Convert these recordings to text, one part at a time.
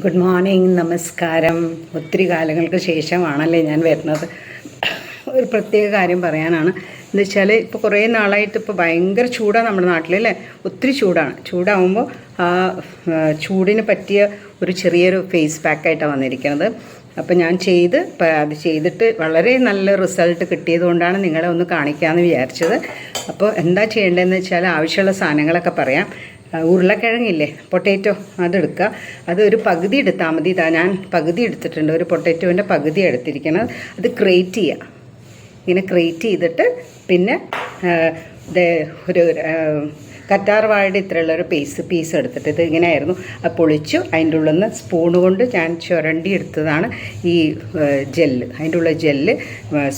Good morning, നമസ്കാരം. ഒത്തിരി കാലങ്ങൾക്ക് ശേഷമാണല്ലേ ഞാൻ വരുന്നത്. ഒരു പ്രത്യേക കാര്യം പറയാനാണ്. എന്ന് വെച്ചാൽ ഇപ്പോൾ കുറേ നാളായിട്ട് ഇപ്പോൾ ഭയങ്കര ചൂടാണ് നമ്മുടെ നാട്ടിലല്ലേ. ഒത്തിരി ചൂടാണ്. ചൂടാകുമ്പോൾ ആ ചൂടിന് പറ്റിയ ഒരു ചെറിയൊരു ഫേസ് പാക്കായിട്ടാണ് വന്നിരിക്കുന്നത്. അപ്പോൾ ഞാൻ അത് ചെയ്തിട്ട് വളരെ നല്ല റിസൾട്ട് കിട്ടിയതുകൊണ്ടാണ് നിങ്ങളെ ഒന്ന് കാണിക്കാമെന്ന് വിചാരിച്ചത്. അപ്പോൾ എന്താ ചെയ്യേണ്ടതെന്ന് വെച്ചാൽ ആവശ്യമുള്ള സാധനങ്ങളൊക്കെ പറയാം. ഉരുളക്കിഴങ്ങില്ലേ, പൊട്ടാറ്റോ, അതെടുക്കുക. അതൊരു പകുതി എടുത്താൽ മതി. ഞാൻ പകുതി എടുത്തിട്ടുണ്ട്. ഒരു പൊട്ടാറ്റോൻ്റെ പകുതി എടുത്തിരിക്കുന്നത്. അത് ക്രേറ്റ് ചെയ്യുക. ഇങ്ങനെ ക്രേറ്റ് ചെയ്തിട്ട് പിന്നെ ഒരു കറ്റാർ വാഴയുടെ ഇത്രയുള്ളൊരു പീസ് എടുത്തിട്ട് ഇത് ഇങ്ങനെയായിരുന്നു. അത് പൊളിച്ചു. അതിൻ്റെ ഉള്ളിൽ നിന്ന് സ്പൂണ് കൊണ്ട് ഞാൻ ചുരണ്ടി എടുത്തതാണ് ഈ ജെല്ല്. അതിൻ്റെ ഉള്ള ജെല്ല്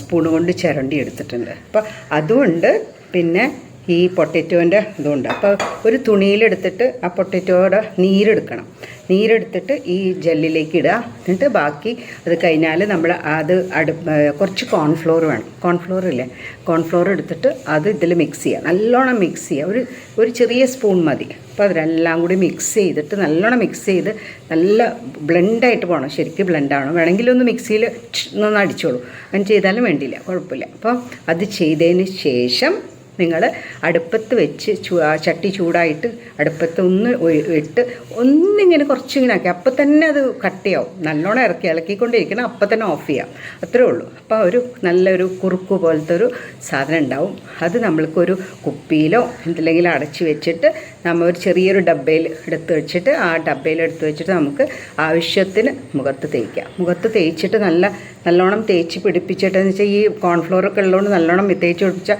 സ്പൂണ് കൊണ്ട് ചുരണ്ടി എടുത്തിട്ടുണ്ട്. അപ്പോൾ അതുകൊണ്ട് പിന്നെ ഈ പൊട്ടാറ്റോൻ്റെ ഇതുണ്ട്. അപ്പോൾ ഒരു തുണിയിലെടുത്തിട്ട് ആ പൊട്ടാറ്റോയുടെ നീരെടുക്കണം. നീരെടുത്തിട്ട് ഈ ജെല്ലിലേക്ക് ഇടുക. എന്നിട്ട് ബാക്കി അത് കഴിഞ്ഞാൽ നമ്മൾ അത് കുറച്ച് കോൺഫ്ലോർ വേണം. കോൺഫ്ലോർ എടുത്തിട്ട് അത് ഇതിൽ മിക്സ് ചെയ്യുക. നല്ലോണം മിക്സ് ചെയ്യുക. ഒരു ചെറിയ സ്പൂൺ മതി. അപ്പോൾ അതിലെല്ലാം കൂടി മിക്സ് ചെയ്തിട്ട് നല്ലോണം മിക്സ് ചെയ്ത് നല്ല ബ്ലെൻഡായിട്ട് പോകണം. ശരിക്കും ബ്ലെൻഡാവണം. വേണമെങ്കിൽ ഒന്ന് മിക്സിയിൽ ഒന്ന് അടിച്ചോളൂ. അങ്ങനെ ചെയ്താലും വേണ്ടിയില്ല, കുഴപ്പമില്ല. അപ്പോൾ അത് ചെയ്തതിന് ശേഷം നിങ്ങൾ അടുപ്പത്ത് വെച്ച് ചട്ടി ചൂടായിട്ട് അടുപ്പത്ത് ഇട്ട് ഒന്നിങ്ങനെ കുറച്ചിങ്ങനെ ആക്കി. അപ്പം തന്നെ അത് കട്ടിയാവും. നല്ലോണം ഇളക്കിക്കൊണ്ടിരിക്കണം. അപ്പം തന്നെ ഓഫ് ചെയ്യാം. അത്രേ ഉള്ളൂ. അപ്പോൾ ഒരു നല്ലൊരു കുറുക്ക് പോലത്തെ ഒരു സാധനം ഉണ്ടാവും. അത് നമ്മൾക്കൊരു കുപ്പിയിലോ എന്തിലെങ്കിലും അടച്ച് വെച്ചിട്ട് നമ്മൾ ഒരു ചെറിയൊരു ഡബ്ബയിൽ എടുത്ത് വെച്ചിട്ട് നമുക്ക് ആവശ്യത്തിന് മുഖത്ത് തേക്കാം. മുഖത്ത് തേച്ചിട്ട് നല്ലോണം തേച്ച് പിടിപ്പിച്ചിട്ടെന്ന് വെച്ചാൽ ഈ കോൺഫ്ലോറൊക്കെ ഉള്ളതുകൊണ്ട് നല്ലോണം തേച്ച് പിടിപ്പിച്ചാൽ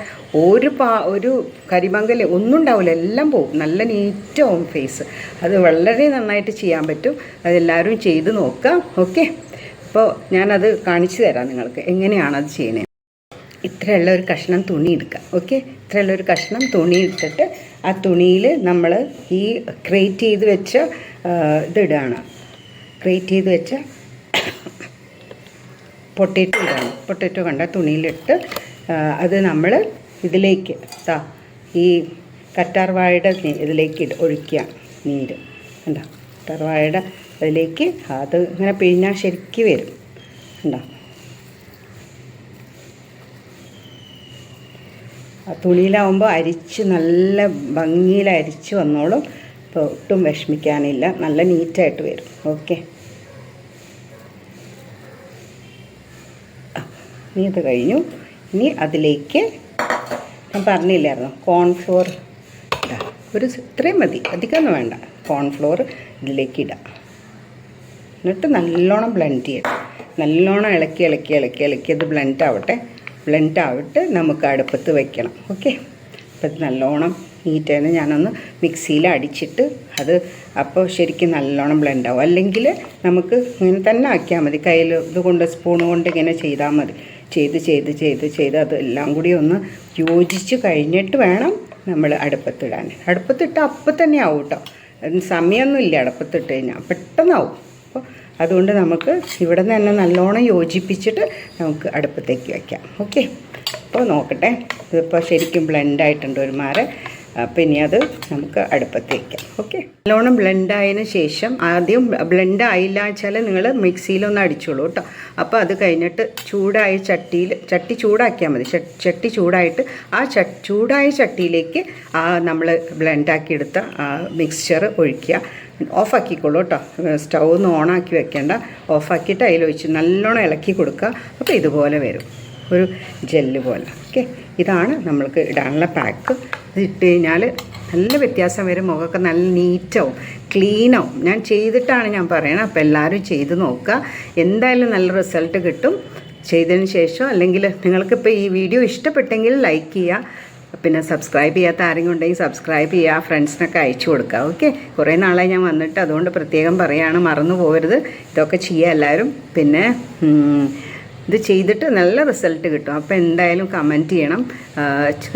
ഒരു കരിമങ്കൽ ഒന്നും ഉണ്ടാവില്ല. എല്ലാം പോവും. നല്ല നീറ്റാവും ഫേസ്. അത് വളരെ നന്നായിട്ട് ചെയ്യാൻ പറ്റും. അതെല്ലാവരും ചെയ്ത് നോക്കാം. ഓക്കെ, അപ്പോൾ ഞാനത് കാണിച്ചു തരാം നിങ്ങൾക്ക് എങ്ങനെയാണത് ചെയ്യുന്നത്. ഇത്രയുള്ള ഒരു കഷ്ണം തുണി എടുക്കുക. ഓക്കെ, ഇത്രയുള്ള ഒരു കഷ്ണം തുണി എടുത്തിട്ട് ആ തുണിയിൽ നമ്മൾ ഈ ക്രേറ്റ് ചെയ്ത് വെച്ച ഇതിടുകയാണ്. ക്രേറ്റ് ചെയ്ത് വെച്ച പൊട്ടാറ്റോ കണ്ട തുണിയിലിട്ട് അത് നമ്മൾ ഇതിലേക്ക് ഈ കറ്റാർവാഴയുടെ ഇതിലേക്ക് ഒഴിക്കുക. നീര് കണ്ടോ, കറ്റാർവാഴയുടെ അതിലേക്ക് അത് ഇങ്ങനെ പിഴിഞ്ഞാൽ ശരിക്ക് വരും. കണ്ടോ, ആ തുണിയിലാവുമ്പോൾ അരിച്ച് നല്ല ഭംഗിയിൽ അരിച്ച് വന്നോളും. ഇപ്പോൾ ഒട്ടും വിഷമിക്കാനില്ല. നല്ല നീറ്റായിട്ട് വരും. ഓക്കെ, ഇനി ഇത് കഴിഞ്ഞു. ഇനി അതിലേക്ക് ഞാൻ പറഞ്ഞില്ലായിരുന്നു കോൺഫ്ലോർ ഇത്രയും മതി, അധികമൊന്നും വേണ്ട. കോൺഫ്ലോർ ഇതിലേക്ക് ഇടാം. എന്നിട്ട് നല്ലോണം ബ്ലെൻഡ് ചെയ്യണം. നല്ലോണം ഇളക്കി അത് ബ്ലെൻഡ് ആവട്ടെ നമുക്ക് അടുപ്പത്ത് വയ്ക്കണം. ഓക്കെ, അപ്പോൾ ഇത് നല്ലോണം നീറ്റാണ്. ഞാനൊന്ന് മിക്സിയിൽ അടിച്ചിട്ട് അത് അപ്പോൾ ശരിക്കും നല്ലോണം ബ്ലെൻഡാവും. അല്ലെങ്കിൽ നമുക്ക് ഇങ്ങനെ തന്നെ ആക്കിയാൽ മതി. കയ്യിൽ ഇതുകൊണ്ട് സ്പൂൺ കൊണ്ട് ഇങ്ങനെ ചെയ്താൽ മതി. ചെയ്ത് അതെല്ലാം കൂടി ഒന്ന് യോജിച്ച് കഴിഞ്ഞിട്ട് വേണം നമ്മൾ അടുപ്പത്തിടാൻ. അടുപ്പത്തിട്ട് അപ്പം തന്നെ ആവും കേട്ടോ. അതിന് സമയമൊന്നുമില്ല. അടുപ്പത്തിട്ട് കഴിഞ്ഞാൽ പെട്ടെന്നാവും. അപ്പോൾ അതുകൊണ്ട് നമുക്ക് ഇവിടെ നിന്ന് തന്നെ നല്ലോണം യോജിപ്പിച്ചിട്ട് നമുക്ക് അടുപ്പത്തേക്ക് വയ്ക്കാം. ഓക്കെ, അപ്പോൾ നോക്കട്ടെ. ഇതിപ്പോൾ ശരിക്കും ബ്ലെൻഡായിട്ടുണ്ട് ഒരുമാരെ. അപ്പോൾ ഇനി അത് നമുക്ക് അടുപ്പത്ത് വയ്ക്കാം. ഓക്കെ, നല്ലോണം ബ്ലെൻഡായതിന് ശേഷം ആദ്യം ബ്ലെൻഡ് ആയില്ല വെച്ചാൽ നിങ്ങൾ മിക്സിയിലൊന്ന് അടിച്ചോളൂ കേട്ടോ. അപ്പോൾ അത് കഴിഞ്ഞിട്ട് ചൂടായ ചട്ടി ചൂടാക്കിയാൽ മതി. ചട്ടി ചൂടായിട്ട് ആ ചൂടായ ചട്ടിയിലേക്ക് നമ്മൾ ബ്ലെൻഡാക്കിയെടുത്ത മിക്സ്ചർ ഒഴിക്കുക. ഓഫാക്കിക്കോളൂ കേട്ടോ. സ്റ്റൗ ഒന്ന് ഓണാക്കി വെക്കേണ്ട. ഓഫാക്കിയിട്ട് അതിലൊഴിച്ച് നല്ലോണം ഇളക്കി കൊടുക്കുക. അപ്പോൾ ഇതുപോലെ വരും, ഒരു ജെല്ല് പോലെ. ഓക്കെ, ഇതാണ് നമ്മൾക്ക് ഇടാനുള്ള പാക്ക്. ഇത് ഇട്ട് കഴിഞ്ഞാൽ നല്ല വ്യത്യാസം വരും. മുഖമൊക്കെ നല്ല നീറ്റാവും, ക്ലീനാവും. ഞാൻ ചെയ്തിട്ടാണ് ഞാൻ പറയണത്. അപ്പോൾ എല്ലാവരും ചെയ്ത് നോക്കുക. എന്തായാലും നല്ല റിസൾട്ട് കിട്ടും ചെയ്തതിന് ശേഷം. അല്ലെങ്കിൽ നിങ്ങൾക്കിപ്പോൾ ഈ വീഡിയോ ഇഷ്ടപ്പെട്ടെങ്കിൽ ലൈക്ക് ചെയ്യുക. പിന്നെ സബ്സ്ക്രൈബ് ചെയ്യാത്ത ആരെങ്കിലും ഉണ്ടെങ്കിൽ സബ്സ്ക്രൈബ് ചെയ്യുക. ഫ്രണ്ട്സിനൊക്കെ അയച്ചു കൊടുക്കുക. ഓക്കെ, കുറേ നാളായി ഞാൻ വന്നിട്ട്, അതുകൊണ്ട് പ്രത്യേകം പറയുകയാണ്, മറന്നു പോകരുത്. ഇതൊക്കെ ചെയ്യുക എല്ലാവരും. പിന്നെ ഇത് ചെയ്തിട്ട് നല്ല റിസൾട്ട് കിട്ടും. അപ്പോൾ എന്തായാലും കമൻറ്റ് ചെയ്യണം.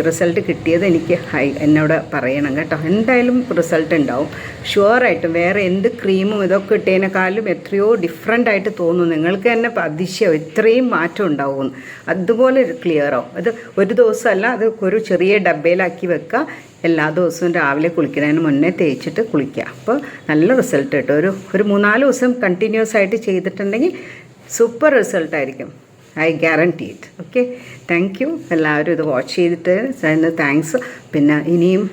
റിസൾട്ട് കിട്ടിയത് എന്നോട് പറയണം കേട്ടോ. എന്തായാലും റിസൾട്ട് ഉണ്ടാവും ഷുവറായിട്ടും. വേറെ എന്ത് ക്രീമും ഇതൊക്കെ ഇട്ടതിനേക്കാളും എത്രയോ ഡിഫറെൻ്റ് ആയിട്ട് തോന്നും. നിങ്ങൾക്ക് തന്നെ അതിശയം, ഇത്രയും മാറ്റം ഉണ്ടാവും. അതുപോലെ ക്ലിയർ ആവും. അത് ഒരു ദിവസമല്ല, അത് ഒരു ചെറിയ ഡബ്ബയിലാക്കി വെക്കുക. എല്ലാ ദിവസവും രാവിലെ കുളിക്കുന്നതിന് മുന്നേ തേച്ചിട്ട് കുളിക്കുക. അപ്പോൾ നല്ല റിസൾട്ട് കിട്ടും. ഒരു 3-4 ദിവസം കണ്ടിന്യൂസ് ആയിട്ട് ചെയ്തിട്ടുണ്ടെങ്കിൽ സൂപ്പർ റിസൾട്ടായിരിക്കും. I guarantee it. Okay, thank you. എല്ലാവരും ഇത് വാച്ച് ചെയ്തിട്ട് താങ്ക്സ്. പിന്നെ ഇനിയും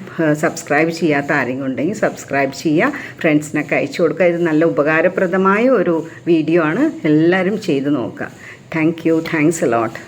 സബ്സ്ക്രൈബ് ചെയ്യാത്ത ആരെങ്കിലും ഉണ്ടെങ്കിൽ സബ്സ്ക്രൈബ് ചെയ്യുക, ഫ്രണ്ട്സിനൊക്കെ അയച്ചു കൊടുക്കുക. ഇത് നല്ല ഉപകാരപ്രദമായ ഒരു വീഡിയോ ആണ്, എല്ലാവരും ചെയ്ത് നോക്കുക. Thank you. Thanks a lot.